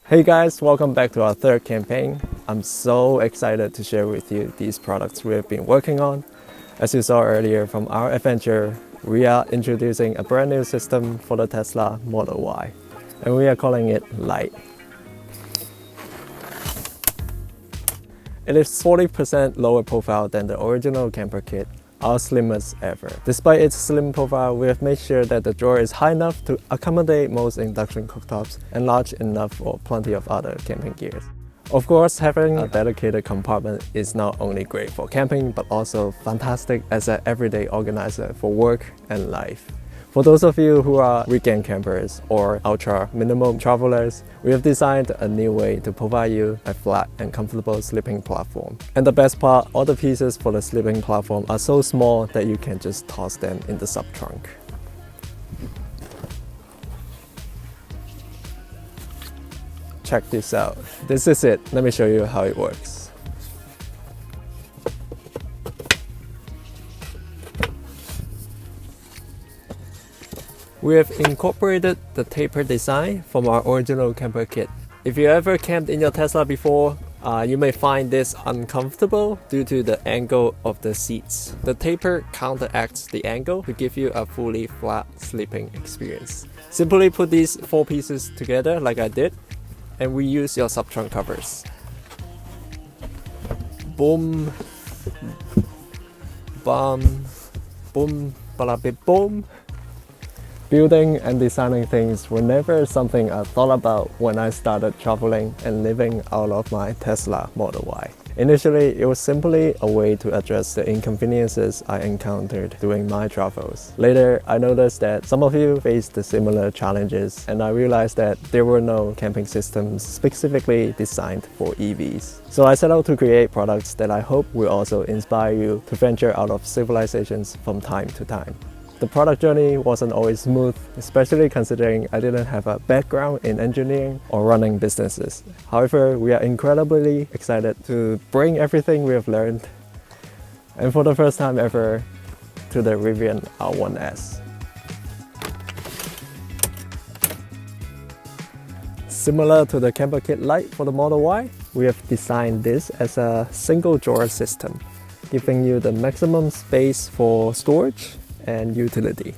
Hey guys, welcome back to our third campaign. I'm so excited to share with you these products we have been working on. As you saw earlier from our adventure, we are introducing a brand new system for the Tesla Model Y, and we are calling it Lite. It is 40% lower profile than the original camper kit, our slimmest ever. Despite its slim profile, we have made sure that the drawer is high enough to accommodate most induction cooktops and large enough for plenty of other camping gears. Of course, having a dedicated compartment is not only great for camping, but also fantastic as an everyday organizer for work and life. For those of you who are weekend campers or ultra minimum travelers, we have designed a new way to provide you a flat and comfortable sleeping platform. And the best part, all the pieces for the sleeping platform are so small that you can just toss them in the sub-trunk. Check this out. This is it. Let me show you how it works. We have incorporated the taper design from our original camper kit. If you ever camped in your Tesla before, you may find this uncomfortable due to the angle of the seats. The taper counteracts the angle to give you a fully flat sleeping experience. Simply put these four pieces together like I did, and we use your sub-trunk covers. Boom, bam, boom, balabit, boom. Building and designing things were never something I thought about when I started traveling and living out of my Tesla Model Y. Initially, it was simply a way to address the inconveniences I encountered during my travels. Later, I noticed that some of you faced the similar challenges, and I realized that there were no camping systems specifically designed for EVs. So I set out to create products that I hope will also inspire you to venture out of civilizations from time to time. The product journey wasn't always smooth, especially considering I didn't have a background in engineering or running businesses. However, we are incredibly excited to bring everything we have learned, and for the first time ever, to the Rivian R1S. Similar to the camper Kit Lite for the Model Y, we have designed this as a single drawer system, giving you the maximum space for storage and utility.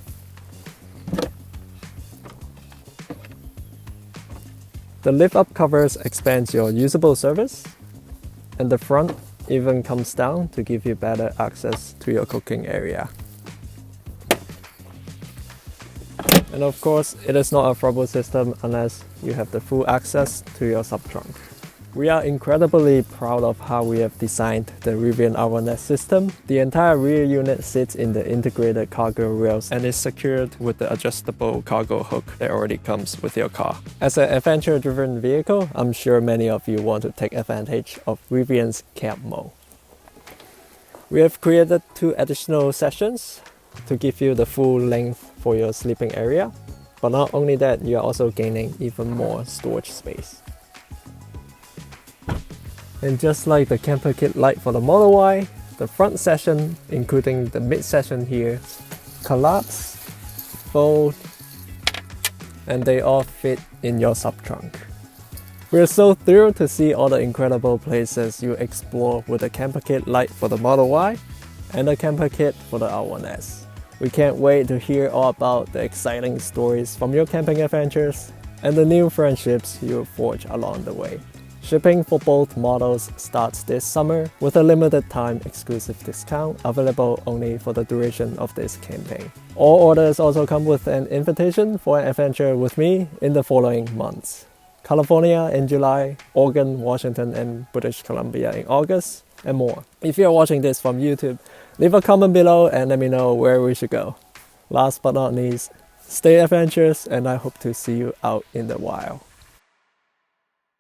The lift-up covers expands your usable surface, and the front even comes down to give you better access to your cooking area. And of course, it is not a Fruble system unless you have the full access to your sub-trunk. We are incredibly proud of how we have designed the Rivian R1S system. The entire rear unit sits in the integrated cargo rails and is secured with the adjustable cargo hook that already comes with your car. As an adventure-driven vehicle, I'm sure many of you want to take advantage of Rivian's camp mode. We have created 2 additional sessions to give you the full length for your sleeping area. But not only that, you are also gaining even more storage space. And just like the camper Kit Lite for the Model Y, the front section, including the mid section here, collapse, fold, and they all fit in your sub-trunk. We're so thrilled to see all the incredible places you explore with the camper Kit Lite for the Model Y and the camper kit for the R1S. We can't wait to hear all about the exciting stories from your camping adventures and the new friendships you'll forge along the way. Shipping for both models starts this summer with a limited time exclusive discount available only for the duration of this campaign. All orders also come with an invitation for an adventure with me in the following months: California in July, Oregon, Washington, and British Columbia in August, and more. If you're watching this from YouTube, leave a comment below and let me know where we should go. Last but not least, stay adventurous, and I hope to see you out in the wild.